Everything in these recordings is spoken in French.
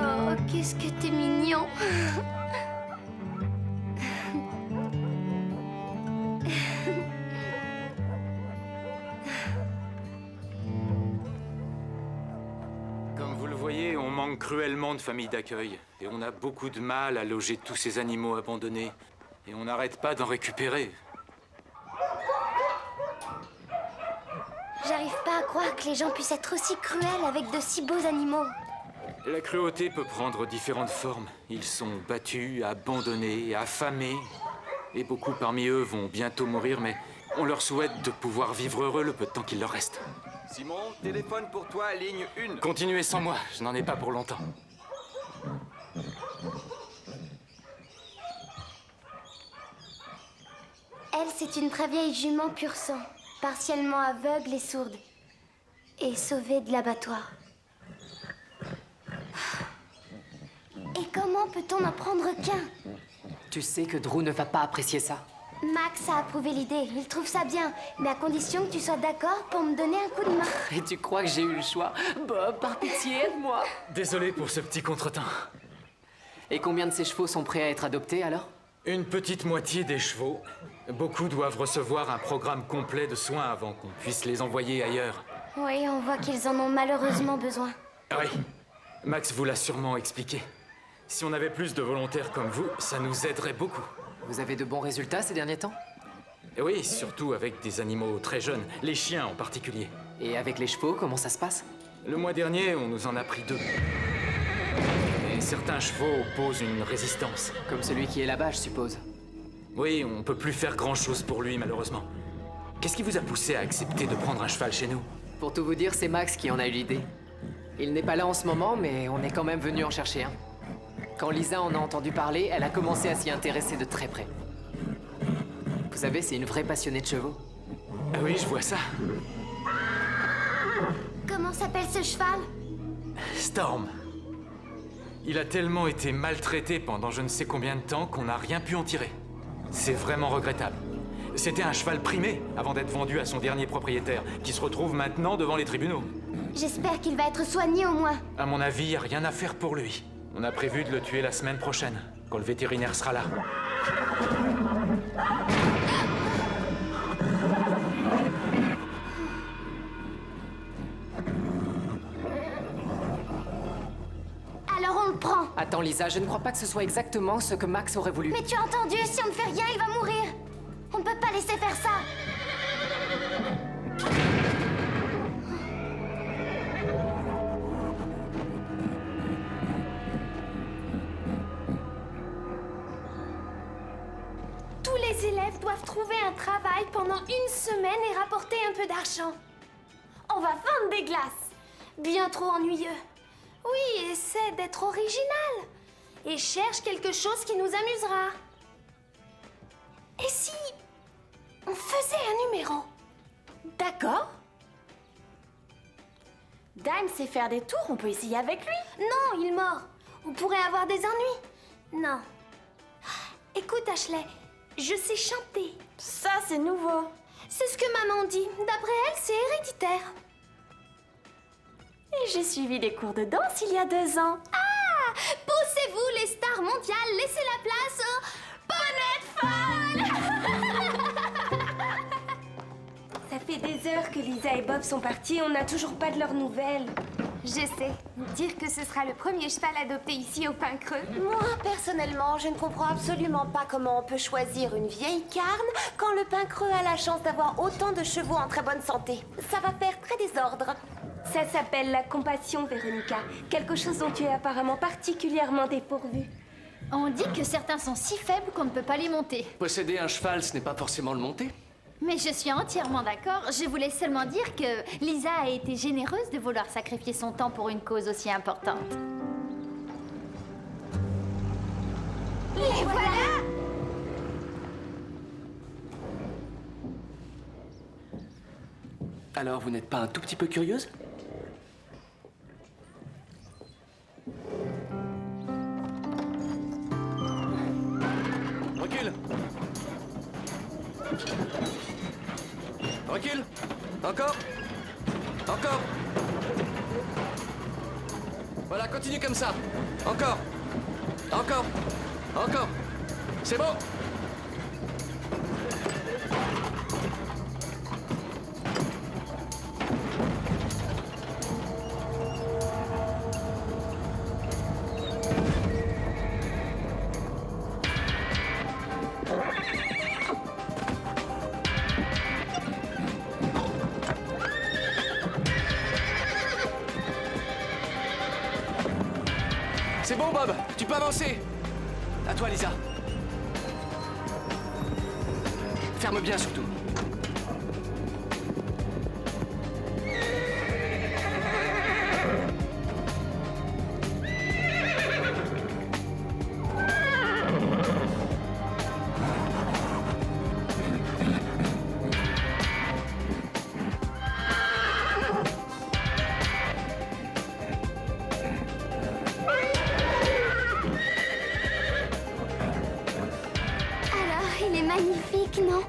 Oh, qu'est-ce que t'es mignon. Comme vous le voyez, on manque cruellement de familles d'accueil. Et on a beaucoup de mal à loger tous ces animaux abandonnés. Et on n'arrête pas d'en récupérer. J'arrive pas à croire que les gens puissent être aussi cruels avec de si beaux animaux. La cruauté peut prendre différentes formes. Ils sont battus, abandonnés, affamés. Et beaucoup parmi eux vont bientôt mourir, mais on leur souhaite de pouvoir vivre heureux le peu de temps qu'il leur reste. Simon, téléphone pour toi, ligne 1. Continuez sans moi, je n'en ai pas pour longtemps. Elle, c'est une très vieille jument pur sang, partiellement aveugle et sourde, et sauvée de l'abattoir. Et comment peut-on n'en prendre qu'un? Tu sais que Drew ne va pas apprécier ça. Max a approuvé l'idée, il trouve ça bien, mais à condition que tu sois d'accord pour me donner un coup de main. Et tu crois que j'ai eu le choix? Bob, par pitié, aide-moi. Désolé pour ce petit contretemps. Et combien de ces chevaux sont prêts à être adoptés alors? Une petite moitié des chevaux. Beaucoup doivent recevoir un programme complet de soins avant qu'on puisse les envoyer ailleurs. Oui, on voit qu'ils en ont malheureusement besoin. Oui, Max vous l'a sûrement expliqué. Si on avait plus de volontaires comme vous, ça nous aiderait beaucoup. Vous avez de bons résultats ces derniers temps? Et oui, surtout avec des animaux très jeunes, les chiens en particulier. Et avec les chevaux, comment ça se passe? Le mois dernier, on nous en a pris 2. Et certains chevaux opposent une résistance. Comme celui qui est là-bas, je suppose. Oui, on peut plus faire grand-chose pour lui, malheureusement. Qu'est-ce qui vous a poussé à accepter de prendre un cheval chez nous? Pour tout vous dire, c'est Max qui en a eu l'idée. Il n'est pas là en ce moment, mais on est quand même venu en chercher un. Quand Lisa en a entendu parler, elle a commencé à s'y intéresser de très près. Vous savez, c'est une vraie passionnée de chevaux. Ah oui, je vois ça. Comment s'appelle ce cheval? Storm. Il a tellement été maltraité pendant je ne sais combien de temps qu'on n'a rien pu en tirer. C'est vraiment regrettable. C'était un cheval primé avant d'être vendu à son dernier propriétaire, qui se retrouve maintenant devant les tribunaux. J'espère qu'il va être soigné au moins. À mon avis, il n'y a rien à faire pour lui. On a prévu de le tuer la semaine prochaine, quand le vétérinaire sera là. Alors on le prend. Attends, Lisa, je ne crois pas que ce soit exactement ce que Max aurait voulu. Mais tu as entendu, si on ne fait rien, il va mourir. On ne peut pas laisser faire ça. Tous les élèves doivent trouver un travail pendant 1 semaine et rapporter un peu d'argent. On va vendre des glaces. Bien trop ennuyeux. Oui, essaie d'être original. Et cherche quelque chose qui nous amusera. Et si on faisait un numéro? D'accord. Dime sait faire des tours, on peut essayer avec lui. Non, il est mort. On pourrait avoir des ennuis. Non. Écoute, Ashley, je sais chanter. Ça, c'est nouveau. C'est ce que maman dit. D'après elle, c'est héréditaire. Et j'ai suivi des cours de danse il y a 2 ans. Ah! Poussez-vous, les stars mondiales, laissez la place aux bonnettes folles. Ça fait des heures que Lisa et Bob sont partis, on n'a toujours pas de leurs nouvelles. Je sais. Dire que ce sera le premier cheval adopté ici au Pin Creux. Moi, personnellement, je ne comprends absolument pas comment on peut choisir une vieille carne quand le Pin Creux a la chance d'avoir autant de chevaux en très bonne santé. Ça va faire très désordre. Ça s'appelle la compassion, Véronica. Quelque chose dont tu es apparemment particulièrement dépourvue. On dit que certains sont si faibles qu'on ne peut pas les monter. Posséder un cheval, ce n'est pas forcément le monter. Mais je suis entièrement d'accord. Je voulais seulement dire que Lisa a été généreuse de vouloir sacrifier son temps pour une cause aussi importante. Les voilà! Alors, vous n'êtes pas un tout petit peu curieuse? Recule! Recule! Encore! Encore! Voilà, continue comme ça. Encore. Encore. Encore. C'est bon. C'est bon, Bob. Tu peux avancer. À toi, Lisa. Ferme bien, surtout. Alors, il est magnifique, non?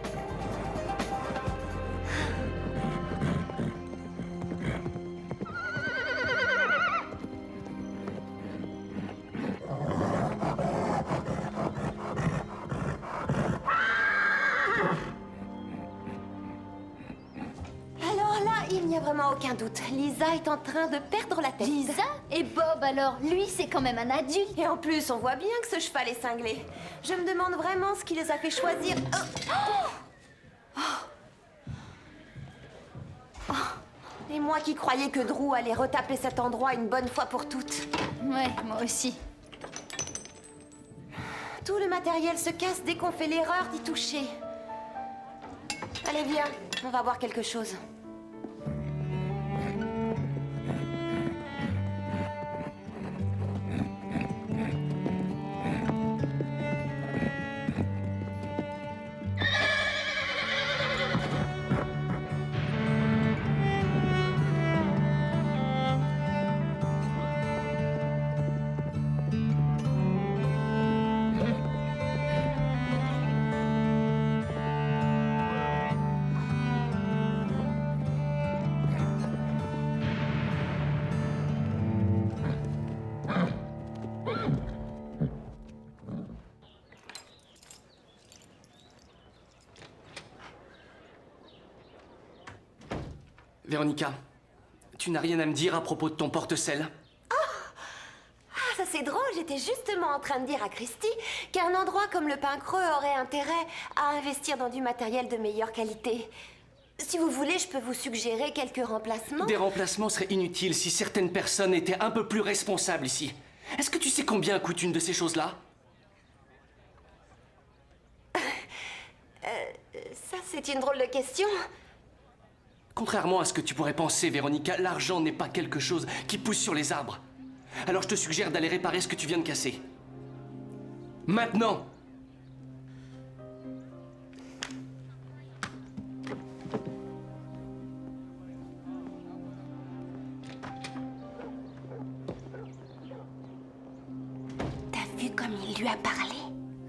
Alors là, il n'y a vraiment aucun doute. Lisa est en train de perdre la tête. Lisa? Et Bob alors? Lui, c'est quand même un adulte. Et en plus, on voit bien que ce cheval est cinglé. Je me demande vraiment ce qui les a fait choisir. Et moi qui croyais que Drew allait retaper cet endroit une bonne fois pour toutes. Ouais, moi aussi. Tout le matériel se casse dès qu'on fait l'erreur d'y toucher. Allez, viens, on va voir quelque chose. Véronica, tu n'as rien à me dire à propos de ton porte-sel? Ah, ça c'est drôle, j'étais justement en train de dire à Christy qu'un endroit comme le Pin Creux aurait intérêt à investir dans du matériel de meilleure qualité. Si vous voulez, je peux vous suggérer quelques remplacements. Des remplacements seraient inutiles si certaines personnes étaient un peu plus responsables ici. Est-ce que tu sais combien coûte une de ces choses-là? Ça, c'est une drôle de question. Contrairement à ce que tu pourrais penser, Véronica, l'argent n'est pas quelque chose qui pousse sur les arbres. Alors je te suggère d'aller réparer ce que tu viens de casser. Maintenant! T'as vu comme il lui a parlé?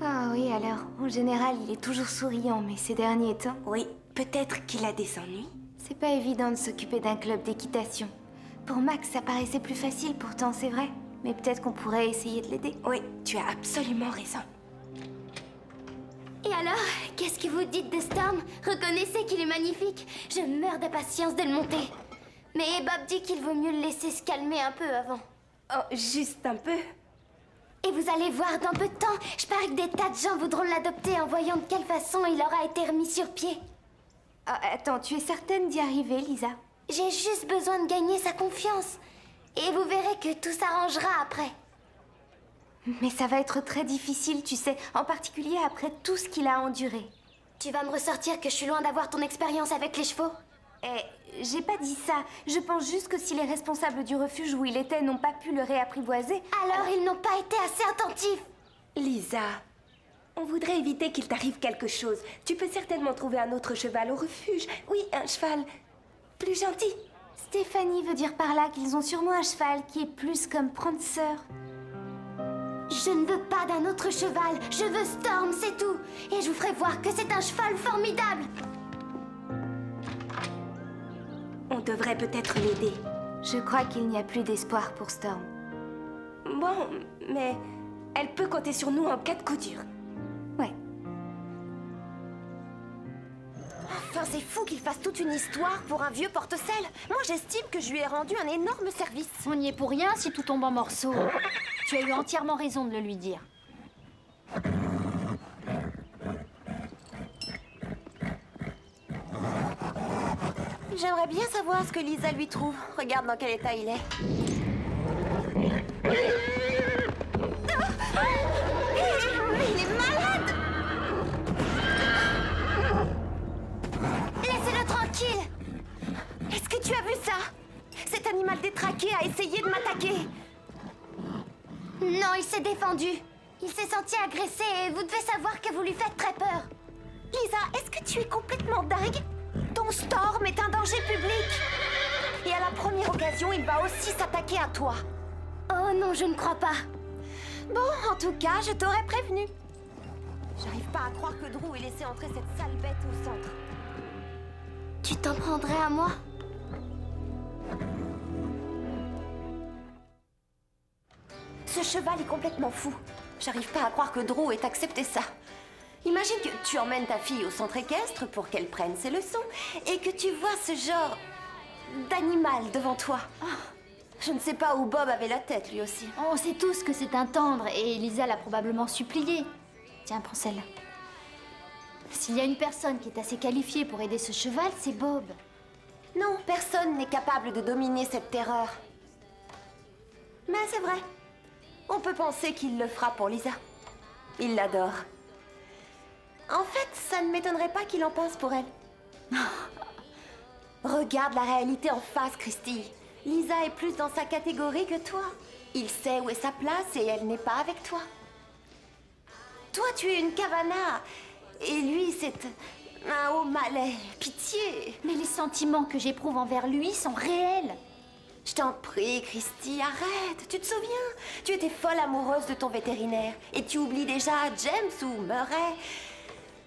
Ah oui, alors, en général, il est toujours souriant, mais ces derniers temps, Oui, peut-être qu'il a des ennuis. c'est pas évident de s'occuper d'un club d'équitation. Pour Max, ça paraissait plus facile pourtant, c'est vrai. Mais peut-être qu'on pourrait essayer de l'aider. Oui, tu as absolument raison. Et alors, qu'est-ce que vous dites de Storm? Reconnaissez qu'il est magnifique. Je meurs d'impatience de le monter. Mais Bob dit qu'il vaut mieux le laisser se calmer un peu avant. Oh, juste un peu. Et vous allez voir, dans peu de temps, je parie que des tas de gens voudront l'adopter en voyant de quelle façon il aura été remis sur pied. Ah, attends, tu es certaine d'y arriver, Lisa? J'ai juste besoin de gagner sa confiance. Et vous verrez que tout s'arrangera après. Mais ça va être très difficile, tu sais, en particulier après tout ce qu'il a enduré. Tu vas me ressortir que je suis loin d'avoir ton expérience avec les chevaux? J'ai pas dit ça. Je pense juste que si les responsables du refuge où il était n'ont pas pu le réapprivoiser, alors ils n'ont pas été assez attentifs. Lisa, on voudrait éviter qu'il t'arrive quelque chose. Tu peux certainement trouver un autre cheval au refuge. Oui, un cheval plus gentil. Stéphanie veut dire par là qu'ils ont sûrement un cheval qui est plus comme Prancer. Je ne veux pas d'un autre cheval, je veux Storm, c'est tout. Et je vous ferai voir que c'est un cheval formidable. On devrait peut-être l'aider. Je crois qu'il n'y a plus d'espoir pour Storm. Bon, mais elle peut compter sur nous en cas de coup dur. Ouais. Enfin, c'est fou qu'il fasse toute une histoire pour un vieux porte-sel. Moi, j'estime que je lui ai rendu un énorme service. On n'y est pour rien si tout tombe en morceaux. Tu as eu entièrement raison de le lui dire. J'aimerais bien savoir ce que Lisa lui trouve. Regarde dans quel état il est. Il est malade! Laissez-le tranquille! Est-ce que tu as vu ça? Cet animal détraqué a essayé de m'attaquer. Non, il s'est défendu. Il s'est senti agressé et vous devez savoir que vous lui faites très peur. Lisa, est-ce que tu es complètement dingue? Ton Storm est un danger public. Et à la première occasion, il va aussi s'attaquer à toi. Oh non, je ne crois pas. Bon, en tout cas, je t'aurais prévenu. J'arrive pas à croire que Drew ait laissé entrer cette sale bête au centre. Tu t'en prendrais à moi? Ce cheval est complètement fou. J'arrive pas à croire que Drew ait accepté ça. Imagine que tu emmènes ta fille au centre équestre pour qu'elle prenne ses leçons et que tu vois ce genre d'animal devant toi. Je ne sais pas où Bob avait la tête, lui aussi. On sait tous que c'est un tendre et Lisa l'a probablement supplié. Tiens, prends celle-là. S'il y a une personne qui est assez qualifiée pour aider ce cheval, c'est Bob. Non, personne n'est capable de dominer cette terreur. Mais c'est vrai. On peut penser qu'il le fera pour Lisa. Il l'adore. En fait, ça ne m'étonnerait pas qu'il en pense pour elle. Regarde la réalité en face, Christy. Lisa est plus dans sa catégorie que toi. Il sait où est sa place et elle n'est pas avec toi. Toi, tu es une Cavana. Et lui, c'est un haut malais. Pitié. Mais les sentiments que j'éprouve envers lui sont réels. Je t'en prie, Christy, arrête. Tu te souviens? Tu étais folle amoureuse de ton vétérinaire. Et tu oublies déjà James ou Murray.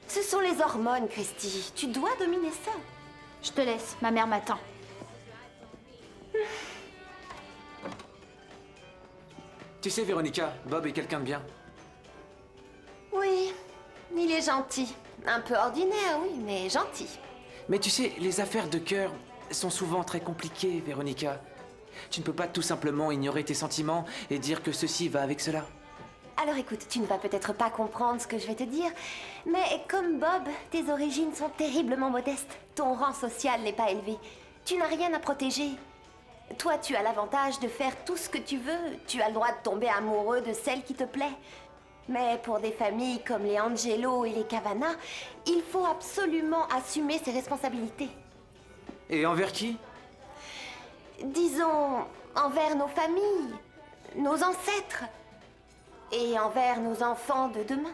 Ce sont les hormones, Christy. Tu dois dominer ça. Je te laisse, ma mère m'attend. Tu sais, Véronica, Bob est quelqu'un de bien. Oui, il est gentil. Un peu ordinaire, oui, mais gentil. Mais tu sais, les affaires de cœur sont souvent très compliquées, Véronica. Tu ne peux pas tout simplement ignorer tes sentiments et dire que ceci va avec cela. Alors écoute, tu ne vas peut-être pas comprendre ce que je vais te dire, mais comme Bob, tes origines sont terriblement modestes. Ton rang social n'est pas élevé. Tu n'as rien à protéger. Toi, tu as l'avantage de faire tout ce que tu veux. Tu as le droit de tomber amoureux de celle qui te plaît. Mais pour des familles comme les Angelo et les Cavana, il faut absolument assumer ses responsabilités. Et envers qui? Disons, envers nos familles, nos ancêtres, et envers nos enfants de demain.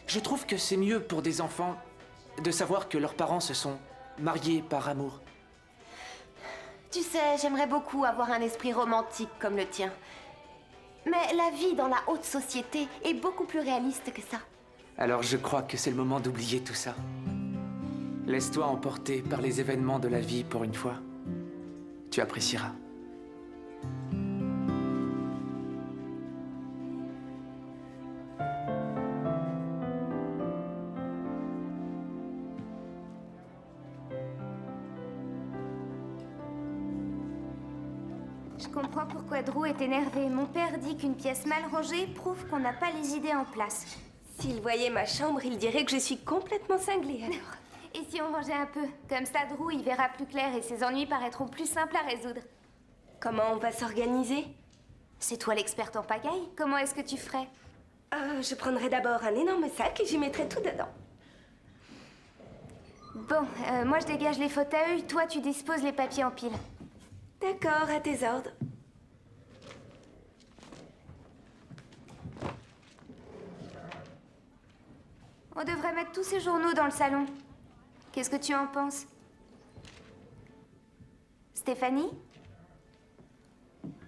Je trouve que c'est mieux pour des enfants de savoir que leurs parents se sont mariés par amour. Tu sais, j'aimerais beaucoup avoir un esprit romantique comme le tien. Mais la vie dans la haute société est beaucoup plus réaliste que ça. Alors je crois que c'est le moment d'oublier tout ça. Laisse-toi emporter par les événements de la vie pour une fois. Tu apprécieras. Je comprends pourquoi Drew est énervé. Mon père dit qu'une pièce mal rangée prouve qu'on n'a pas les idées en place. S'il voyait ma chambre, il dirait que je suis complètement cinglée alors. Et si on rangeait un peu? Comme ça, Drew, il verra plus clair et ses ennuis paraîtront plus simples à résoudre. Comment on va s'organiser? C'est toi l'experte en pagaille. Comment est-ce que tu ferais? Je prendrais d'abord un énorme sac et j'y mettrais tout dedans. Bon, moi je dégage les fauteuils, toi tu disposes les papiers en pile. D'accord, à tes ordres. On devrait mettre tous ces journaux dans le salon. Qu'est-ce que tu en penses? Stéphanie?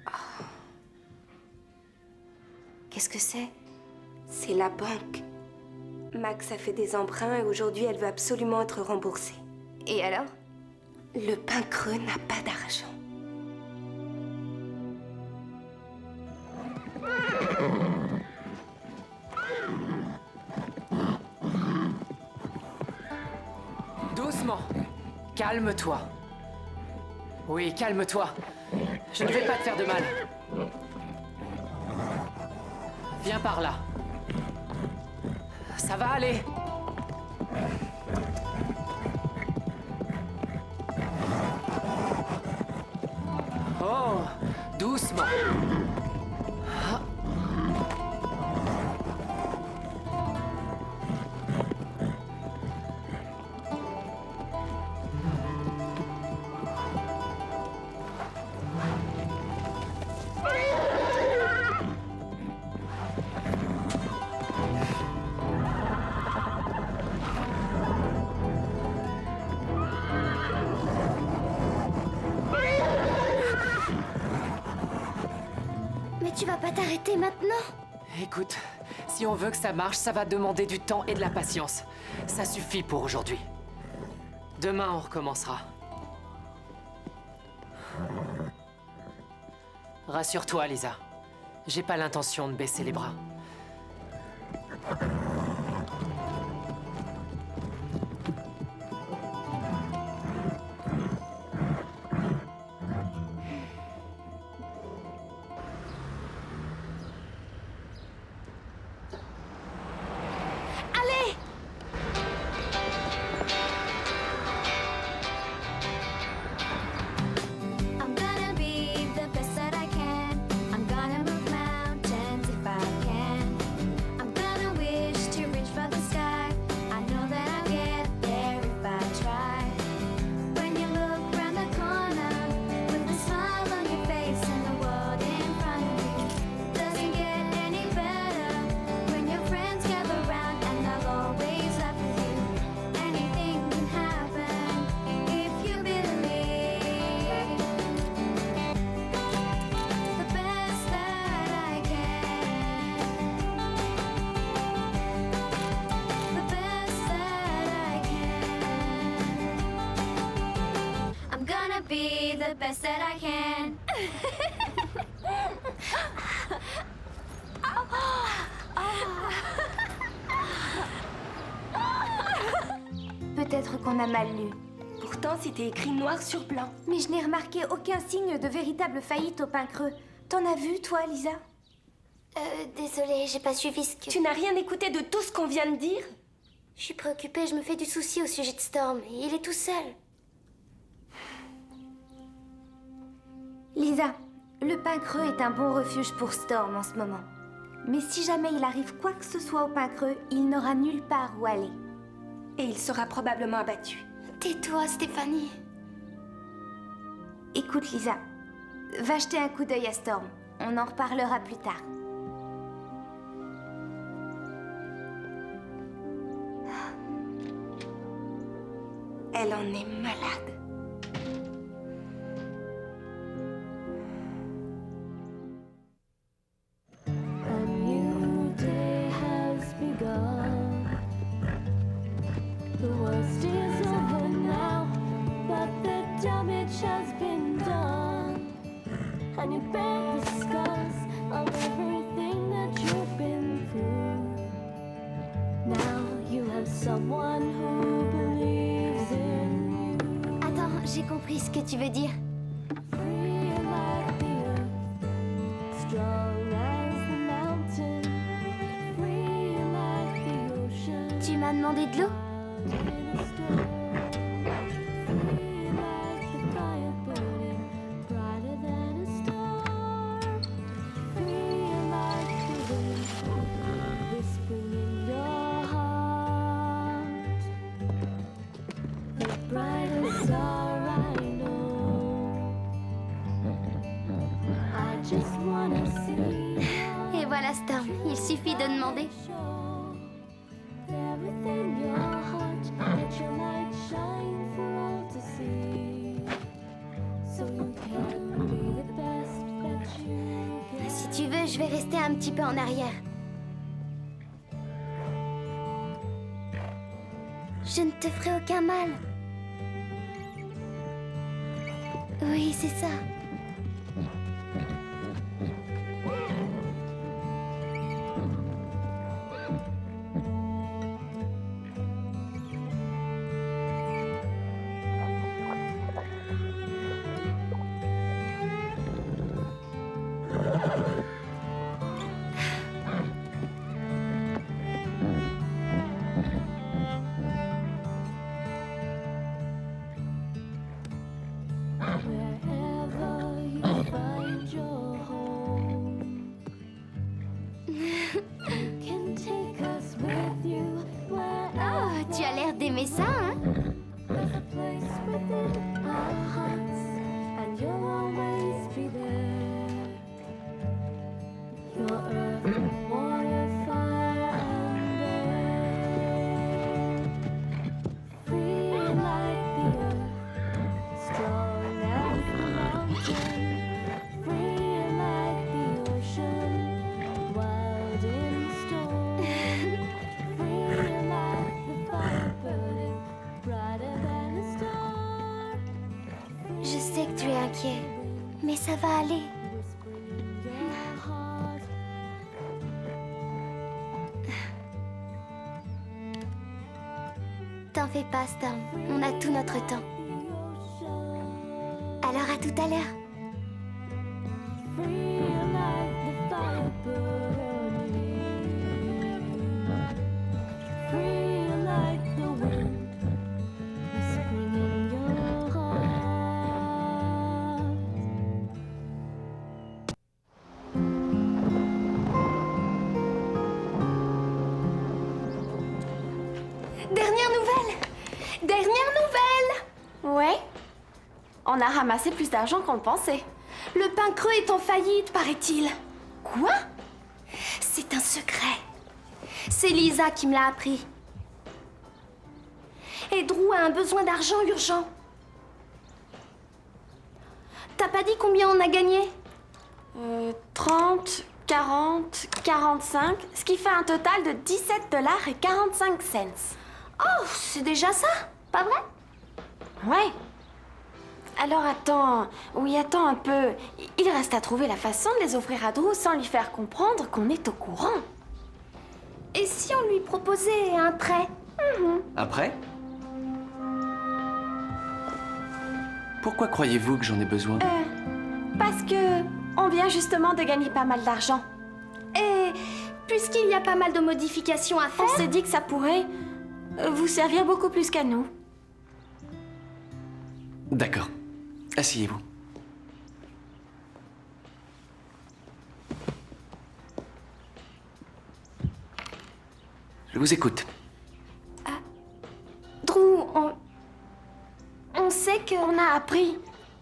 Oh. Qu'est-ce que c'est? C'est la banque. Max a fait des emprunts et aujourd'hui elle veut absolument être remboursée. Et alors? Le pain creux n'a pas d'argent. doucement. Calme-toi. Oui, calme-toi. Je ne vais pas te faire de mal. Viens par là. Ça va aller. Oh, doucement. Mais tu vas pas t'arrêter maintenant? Écoute, si on veut que ça marche, ça va demander du temps et de la patience. Ça suffit pour aujourd'hui. Demain, on recommencera. Rassure-toi, Lisa. J'ai pas l'intention de baisser les bras. Allez! I'm gonna be the best that I can. I'm gonna move mountains if I can. I'm gonna wish to reach for the sky. I know that I'll get there if I try. When you look round the corner with a smile on your face and the world in front of you, doesn't get any better. When your friends gather round and they'll always laugh with you. Anything can happen if you believe. The best that I can. The best that I can. I'm gonna be the best that I can. Peut-être qu'on a mal lu. Pourtant, c'était écrit noir sur blanc. Mais je n'ai remarqué aucun signe de véritable faillite au pain creux. T'en as vu, toi, Lisa? Désolée, j'ai pas suivi ce que... Tu n'as rien écouté de tout ce qu'on vient de dire? Je suis préoccupée, je me fais du souci au sujet de Storm. Il est tout seul. Lisa, le pain creux est un bon refuge pour Storm en ce moment. Mais si jamais il arrive quoi que ce soit au pain creux, il n'aura nulle part où aller. Et il sera probablement abattu. Tais-toi, Stéphanie. Écoute, Lisa, va jeter un coup d'œil à Storm. On en reparlera plus tard. Elle en est malade. A new day has begun. The worst is over now, but the damage has been done. And you bear the scars of everything that you've been through. Now you have someone who believes in you. Attends, j'ai compris ce que tu veux dire. Free like the earth, strong as the mountain, free like the ocean. Tu m'as demandé de l'eau? In a storm, free like the fire burning, brighter than a star, free like the wind, whispering in your heart. The brightest star I know. I just wanna see Et voilà Storm, il suffit de demander. everything your heart, let your light shine for all to see. So you can be the best that you can. Si tu veux, je vais rester un petit peu en arrière. Je ne te ferai aucun mal. Oui, c'est ça. water, fire, and air. Free like the earth, strong as the mountain. Free like the ocean, wild in storm. Free like the fire burning, brighter than a star. Je sais que tu es inquiet, mais ça va aller. Your heart. T'en fais pas, Storm. On a tout notre temps. Alors à tout à l'heure. Free like the fire burning. Free like the wind, whispering in your heart. Dernière nouvelle. Dernière nouvelle. Ouais. On a ramassé plus d'argent qu'on le pensait. Le pain creux est en faillite, paraît-il. Quoi? C'est un secret. C'est Lisa qui me l'a appris. Et Drew a un besoin d'argent urgent. T'as pas dit combien on a gagné? 30, 40, 45, ce qui fait un total de $17.45. Oh, c'est déjà ça, pas vrai? Ouais. Alors attends, oui, attends un peu. Il reste à trouver la façon de les offrir à Drew sans lui faire comprendre qu'on est au courant. Et si on lui proposait un prêt? Après? Pourquoi croyez-vous que j'en ai besoin? Parce que on vient justement de gagner pas mal d'argent. Et puisqu'il y a pas mal de modifications à faire... On s'est dit que ça pourrait vous servir beaucoup plus qu'à nous. D'accord. Asseyez-vous. Je vous écoute. Drew, on sait que... On a appris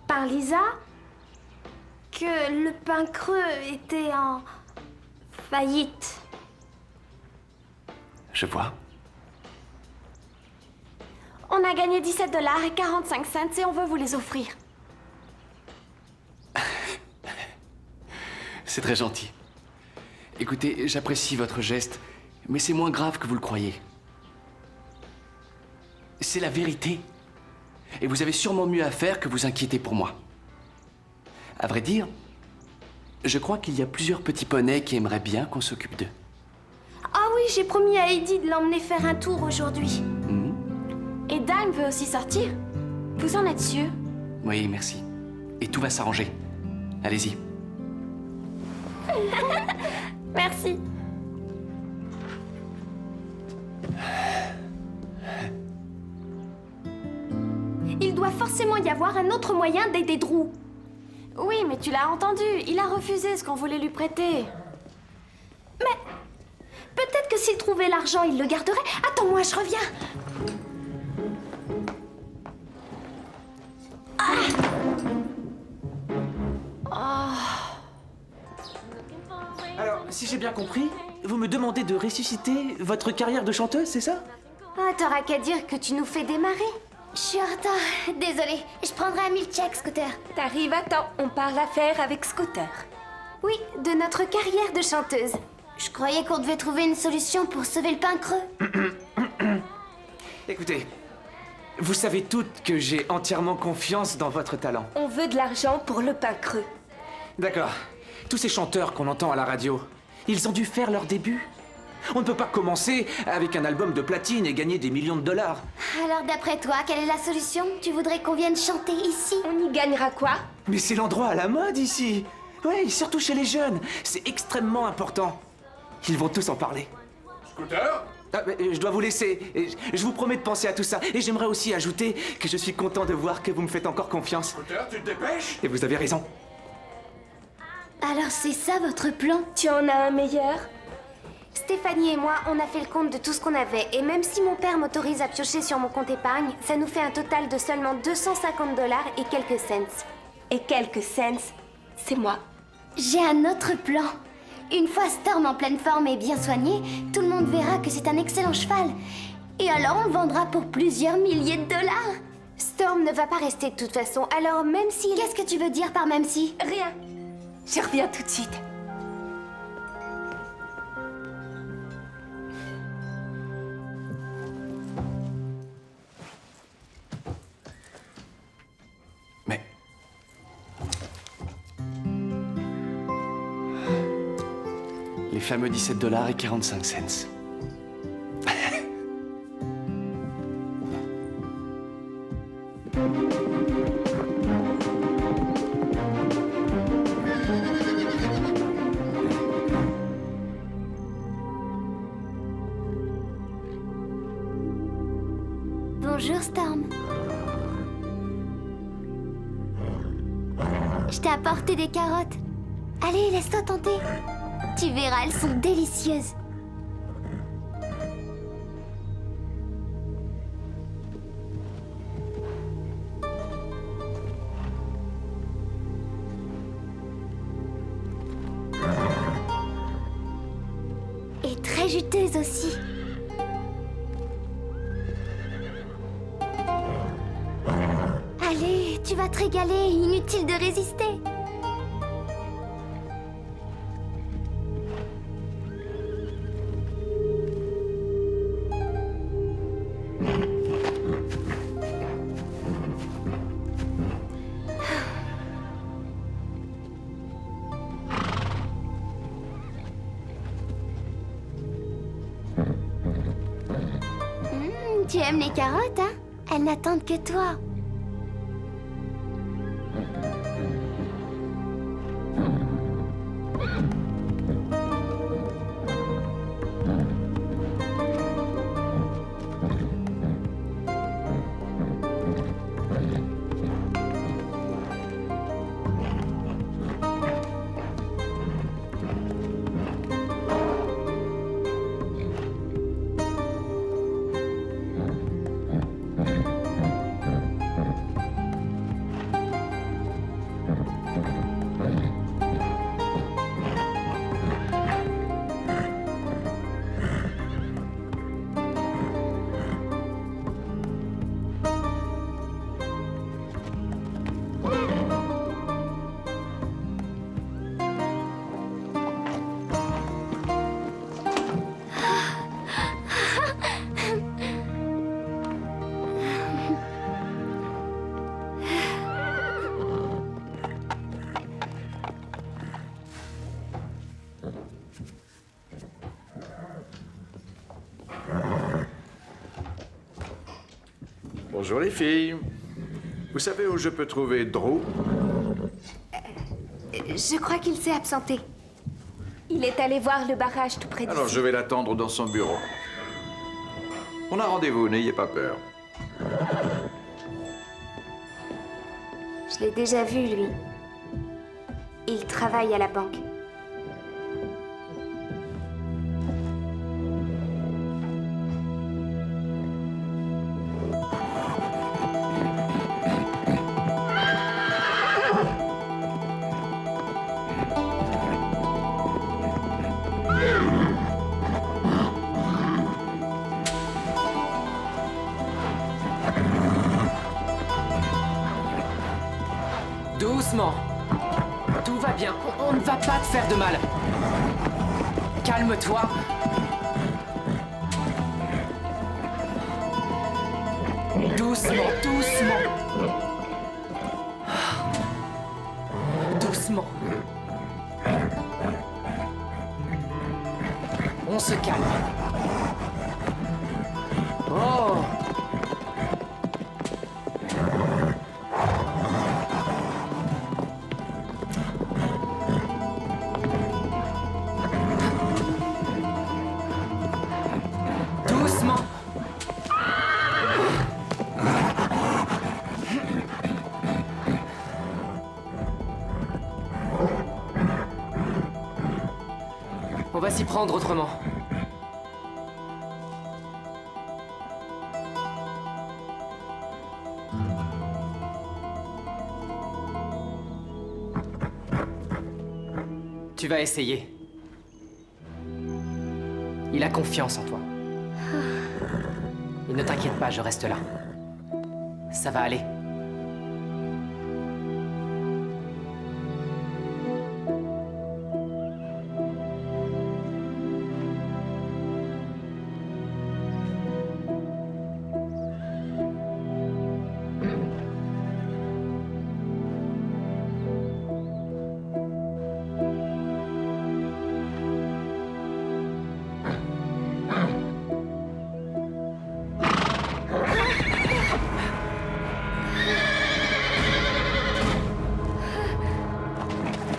par Lisa que le pain creux était en faillite. Je vois. On a gagné $17.45 et on veut vous les offrir. C'est très gentil. Écoutez, j'apprécie votre geste, mais c'est moins grave que vous le croyez. C'est la vérité. Et vous avez sûrement mieux à faire que vous inquiéter pour moi. À vrai dire, je crois qu'il y a plusieurs petits poneys qui aimeraient bien qu'on s'occupe d'eux. Ah oui, j'ai promis à Heidi de l'emmener faire un tour aujourd'hui. Et Dime veut aussi sortir. Vous en êtes sûr? Oui, merci. Et tout va s'arranger. Allez-y. Merci. Il doit forcément y avoir un autre moyen d'aider Drew. Oui, mais tu l'as entendu. Il a refusé ce qu'on voulait lui prêter. Mais peut-être que s'il trouvait l'argent, il le garderait. Attends-moi, je reviens. Alors, si j'ai bien compris, vous me demandez de ressusciter votre carrière de chanteuse, c'est ça? Ah, t'auras qu'à dire que tu nous fais démarrer. Je suis en retard. Désolée. Je prendrai un milkshake, Scooter. T'arrives à temps, on parle affaires avec Scooter. Oui, de notre carrière de chanteuse. Je croyais qu'on devait trouver une solution pour sauver le pain creux. Écoutez, vous savez toutes que j'ai entièrement confiance dans votre talent. On veut de l'argent pour le pain creux. D'accord. Tous ces chanteurs qu'on entend à la radio, ils ont dû faire leur début. On ne peut pas commencer avec un album de platine et gagner des millions de dollars. Alors d'après toi, quelle est la solution? Tu voudrais qu'on vienne chanter ici? On y gagnera quoi? Mais c'est l'endroit à la mode ici. Oui, surtout chez les jeunes. C'est extrêmement important. Ils vont tous en parler. Scooter? Ah, mais, je dois vous laisser. Et je vous promets de penser à tout ça. Et j'aimerais aussi ajouter que je suis content de voir que vous me faites encore confiance. Scooter, tu te dépêches? Et vous avez raison. Alors c'est ça votre plan? Tu en as un meilleur? Stéphanie et moi, on a fait le compte de tout ce qu'on avait. Et même si mon père m'autorise à piocher sur mon compte épargne, ça nous fait un total de seulement $250 et quelques cents. Et quelques cents, c'est moi. J'ai un autre plan. Une fois Storm en pleine forme et bien soigné, tout le monde verra que c'est un excellent cheval. Et alors on le vendra pour plusieurs milliers de dollars. Storm ne va pas rester de toute façon, alors même si... Qu'est-ce que tu veux dire par même si? Rien. Je reviens tout de suite. Mais... Les fameux 17 $ et 45 cents. Bonjour Storm. Je t'ai apporté des carottes. Allez, laisse-toi tenter. Tu verras, elles sont délicieuses. Et très juteuses aussi. Allez, tu vas te régaler, inutile de résister. Tu aimes les carottes, hein? Elles n'attendent que toi. Bonjour les filles. Vous savez où je peux trouver Drew? Je crois qu'il s'est absenté. Il est allé voir le barrage tout près d'ici. Alors je vais l'attendre dans son bureau. On a rendez-vous, n'ayez pas peur. Je l'ai déjà vu, lui. Il travaille à la banque. Doucement. Tout va bien. On ne va pas te faire de mal. Calme-toi. Doucement, doucement. Doucement. On se calme. Oh! Doucement. On va s'y prendre autrement. Tu vas essayer. Il a confiance en toi. Et ne t'inquiète pas, je reste là. Ça va aller.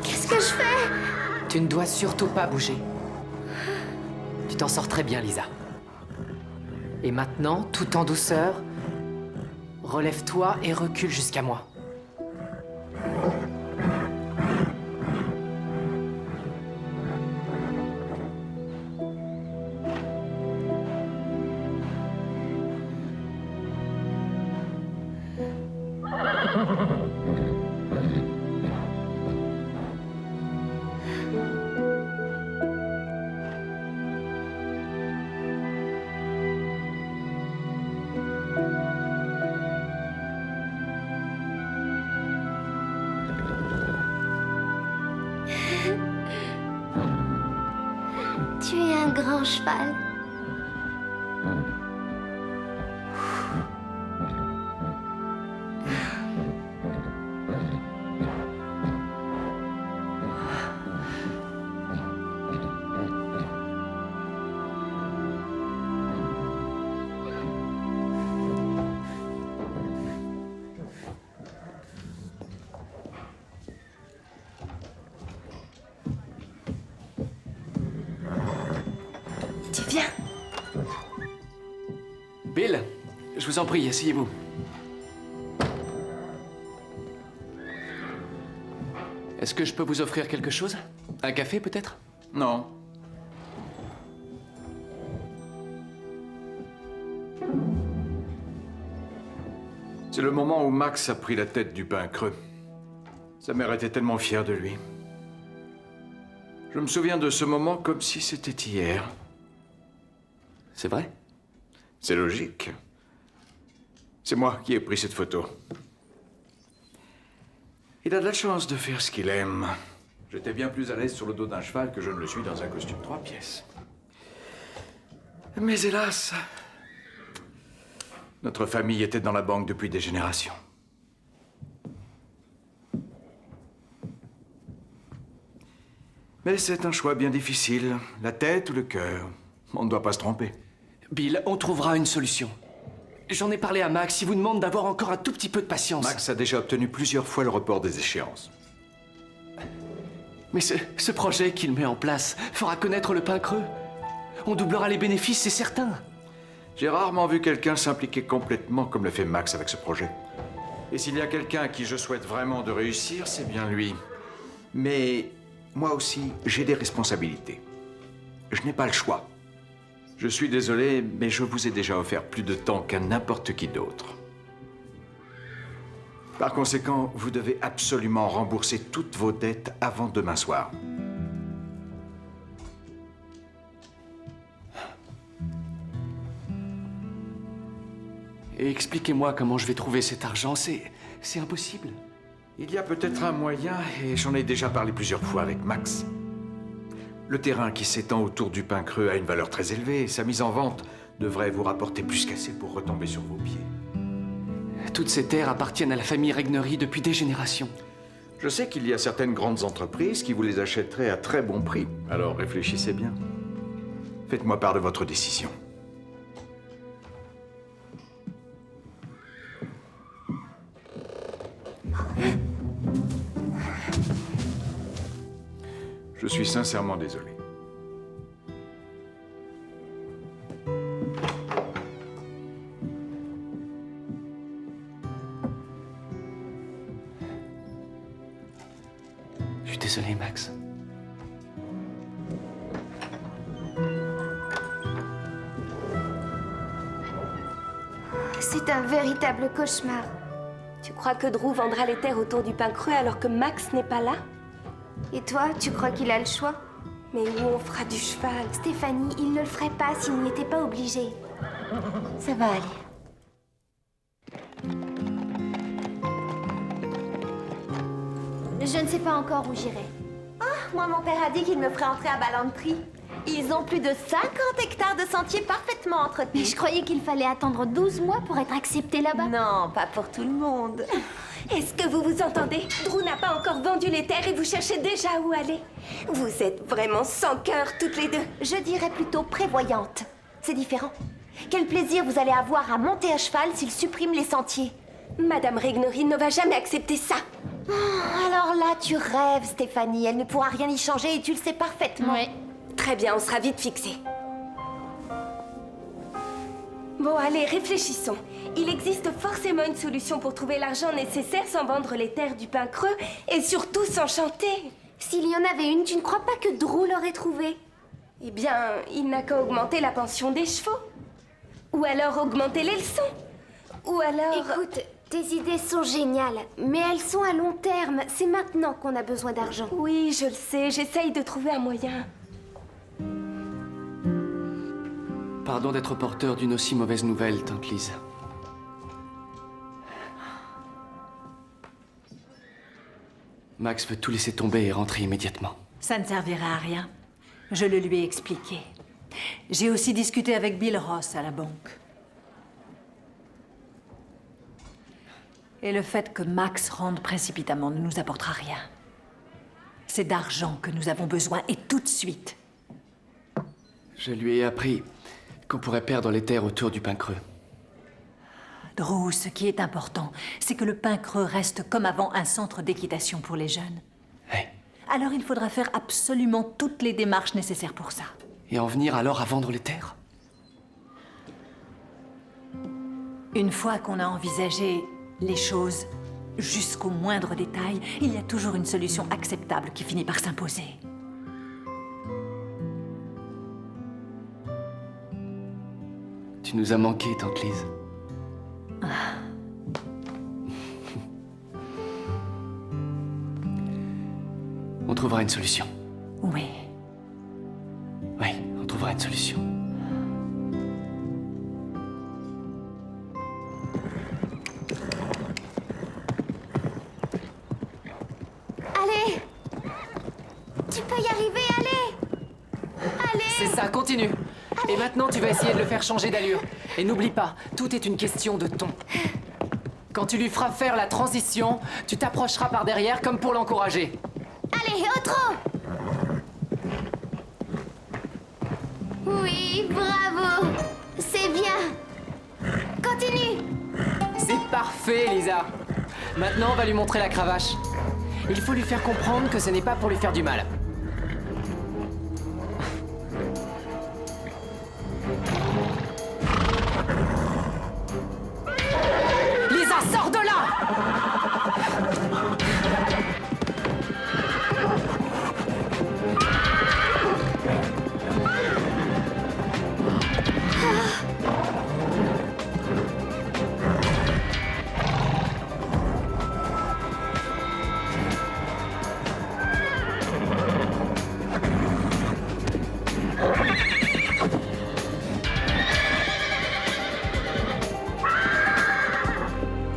Qu'est-ce que je fais? Tu ne dois surtout pas bouger. Tu t'en sors très bien, Lisa. Et maintenant, tout en douceur, relève-toi et recule jusqu'à moi. Tu es un grand cheval. Tu viens? Bill, je vous en prie, asseyez-vous. Est-ce que je peux vous offrir quelque chose? Un café, peut-être? Non. C'est le moment où Max a pris la tête du pain creux. Sa mère était tellement fière de lui. Je me souviens de ce moment comme si c'était hier. C'est vrai? C'est logique. C'est moi qui ai pris cette photo. Il a de la chance de faire ce qu'il aime. J'étais bien plus à l'aise sur le dos d'un cheval que je ne le suis dans un costume 3 pièces. Mais hélas, notre famille était dans la banque depuis des générations. Mais c'est un choix bien difficile. La tête ou le cœur. On ne doit pas se tromper. Bill, on trouvera une solution. J'en ai parlé à Max, il vous demande d'avoir encore un tout petit peu de patience. Max a déjà obtenu plusieurs fois le report des échéances. Mais ce projet qu'il met en place fera connaître le pain creux. On doublera les bénéfices, c'est certain. J'ai rarement vu quelqu'un s'impliquer complètement comme le fait Max avec ce projet. Et s'il y a quelqu'un à qui je souhaite vraiment de réussir, c'est bien lui. Mais moi aussi, j'ai des responsabilités. Je n'ai pas le choix. Je suis désolé, mais je vous ai déjà offert plus de temps qu'à n'importe qui d'autre. Par conséquent, vous devez absolument rembourser toutes vos dettes avant demain soir. Et expliquez-moi comment je vais trouver cet argent, c'est impossible. Il y a peut-être un moyen, et j'en ai déjà parlé plusieurs fois avec Max. Le terrain qui s'étend autour du pain creux a une valeur très élevée, et sa mise en vente devrait vous rapporter plus qu'assez pour retomber sur vos pieds. Toutes ces terres appartiennent à la famille Regnery depuis des générations. Je sais qu'il y a certaines grandes entreprises qui vous les achèteraient à très bon prix. Alors réfléchissez bien. Faites-moi part de votre décision. Je suis sincèrement désolé. Je suis désolé, Max. C'est un véritable cauchemar. Tu crois que Drew vendra les terres autour du pain creux alors que Max n'est pas là? Et toi, tu crois qu'il a le choix? Mais où on fera du cheval? Stéphanie, il ne le ferait pas s'il n'y était pas obligé. Ça va aller. Je ne sais pas encore où j'irai. Moi, mon père a dit qu'il me ferait entrer à Ballantry. Ils ont plus de 50 hectares de sentiers parfaitement Mais entretenus. je croyais qu'il fallait attendre 12 mois pour être accepté là-bas. Non, pas pour tout le monde. Est-ce que vous vous entendez? Drew n'a pas encore vendu les terres et vous cherchez déjà où aller. Vous êtes vraiment sans cœur toutes les deux. Je dirais plutôt prévoyante. C'est différent. Quel plaisir vous allez avoir à monter à cheval s'il supprime les sentiers. Madame Regnery ne va jamais accepter ça. Alors là, tu rêves, Stéphanie. Elle ne pourra rien y changer et tu le sais parfaitement. Ouais. Très bien, on sera vite fixés. Bon, allez, réfléchissons. Il existe forcément une solution pour trouver l'argent nécessaire sans vendre les terres du pain creux et surtout sans chanter. S'il y en avait une, tu ne crois pas que Drew l'aurait trouvée? Eh bien, il n'a qu'à augmenter la pension des chevaux. Ou alors augmenter les leçons. Ou alors... Écoute, tes idées sont géniales, mais elles sont à long terme. C'est maintenant qu'on a besoin d'argent. Oui, je le sais, j'essaye de trouver un moyen. Pardon d'être porteur d'une aussi mauvaise nouvelle, tante Lise. Max veut tout laisser tomber et rentrer immédiatement. Ça ne servira à rien. Je le lui ai expliqué. J'ai aussi discuté avec Bill Ross à la banque. Et le fait que Max rentre précipitamment ne nous apportera rien. C'est d'argent que nous avons besoin, et tout de suite. Je lui ai appris qu'on pourrait perdre les terres autour du pain creux. Drew, ce qui est important, c'est que le pain creux reste comme avant un centre d'équitation pour les jeunes. Ouais. Alors il faudra faire absolument toutes les démarches nécessaires pour ça. Et en venir alors à vendre les terres? Une fois qu'on a envisagé les choses jusqu'au moindre détail, il y a toujours une solution acceptable qui finit par s'imposer. Tu nous as manqué, tante Lise. On trouvera une solution. Oui. Oui, on trouvera une solution. Allez! Tu peux y arriver, allez! Allez! C'est ça, continue. Et maintenant, tu vas essayer de le faire changer d'allure. Et n'oublie pas, tout est une question de ton. Quand tu lui feras faire la transition, tu t'approcheras par derrière comme pour l'encourager. Allez, au trot! Oui, bravo! C'est bien! Continue! C'est parfait, Lisa. Maintenant, on va lui montrer la cravache. Il faut lui faire comprendre que ce n'est pas pour lui faire du mal. Lisa, sors de là!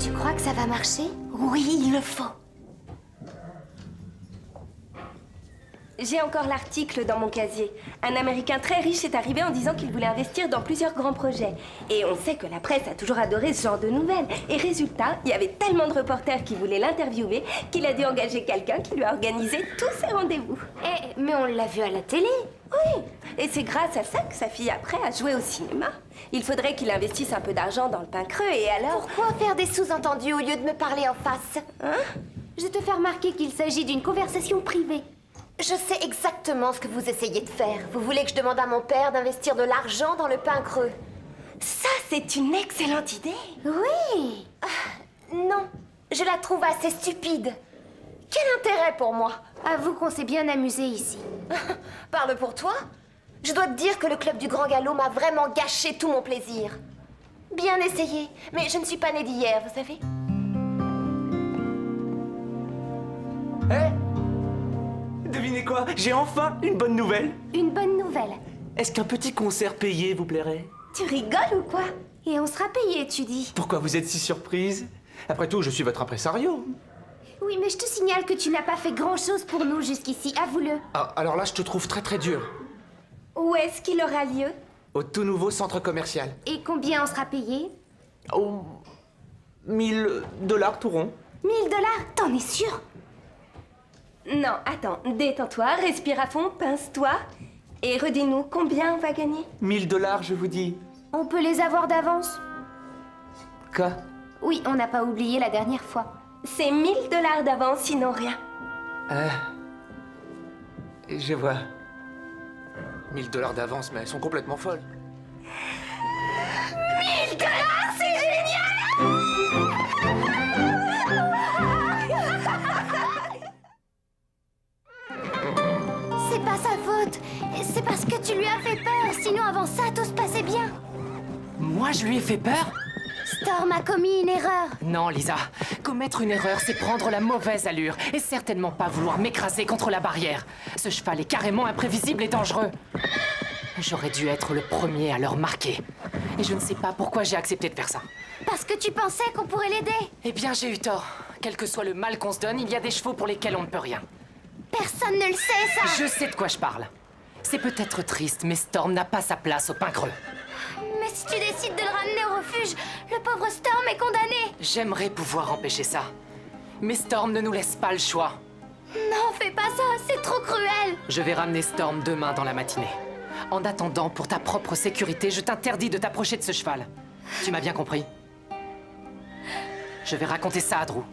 Tu crois que ça va marcher? Oui, il le faut. J'ai encore l'article dans mon casier. Un Américain très riche est arrivé en disant qu'il voulait investir dans plusieurs grands projets. Et on sait que la presse a toujours adoré ce genre de nouvelles. Et résultat, il y avait tellement de reporters qui voulaient l'interviewer qu'il a dû engager quelqu'un qui lui a organisé tous ses rendez-vous. Mais on l'a vu à la télé. Oui, et c'est grâce à ça que sa fille après a joué au cinéma. Il faudrait qu'il investisse un peu d'argent dans le pain creux et alors... Pourquoi faire des sous-entendus au lieu de me parler en face? Je te fais remarquer qu'il s'agit d'une conversation privée. Je sais exactement ce que vous essayez de faire. Vous voulez que je demande à mon père d'investir de l'argent dans le pain creux? Ça, c'est une excellente idée. Oui! Non, je la trouve assez stupide. Quel intérêt pour moi? Avoue qu'on s'est bien amusé ici. Parle pour toi. Je dois te dire que le club du Grand Galop m'a vraiment gâché tout mon plaisir. Bien essayé, mais je ne suis pas née d'hier, vous savez. Devinez quoi? J'ai enfin une bonne nouvelle. Une bonne nouvelle. Est-ce qu'un petit concert payé vous plairait? Tu rigoles ou quoi? Et on sera payé, tu dis? Pourquoi vous êtes si surprise? Après tout, je suis votre impresario. Oui, mais je te signale que tu n'as pas fait grand-chose pour nous jusqu'ici, avoue-le. Ah, alors là, je te trouve très très dur. Où est-ce qu'il aura lieu? Au tout nouveau centre commercial. Et combien on sera payé? Oh, $1000 tout rond. $1000? T'en es sûr? Non, attends, détends-toi, respire à fond, pince-toi. Et redis-nous, combien on va gagner? $1000, je vous dis. On peut les avoir d'avance? Quoi? Oui, on n'a pas oublié la dernière fois. C'est $1000 d'avance, sinon rien. Je vois. $1000 d'avance, mais elles sont complètement folles. $1000, c'est génial! C'est pas sa faute. C'est parce que tu lui as fait peur. Sinon, avant ça, tout se passait bien. Moi, je lui ai fait peur? Storm a commis une erreur. Non, Lisa. Commettre une erreur, c'est prendre la mauvaise allure et certainement pas vouloir m'écraser contre la barrière. Ce cheval est carrément imprévisible et dangereux. J'aurais dû être le premier à le remarquer. Et je ne sais pas pourquoi j'ai accepté de faire ça. Parce que tu pensais qu'on pourrait l'aider. Eh bien, j'ai eu tort. Quel que soit le mal qu'on se donne, il y a des chevaux pour lesquels on ne peut rien. Personne ne le sait, ça. Je sais de quoi je parle. C'est peut-être triste, mais Storm n'a pas sa place au pain creux. Mais si tu décides de le ramener au refuge, le pauvre Storm est condamné. J'aimerais pouvoir empêcher ça. Mais Storm ne nous laisse pas le choix. Non, fais pas ça, c'est trop cruel. Je vais ramener Storm demain dans la matinée. En attendant, pour ta propre sécurité, je t'interdis de t'approcher de ce cheval. Tu m'as bien compris? Je vais raconter ça à Drew.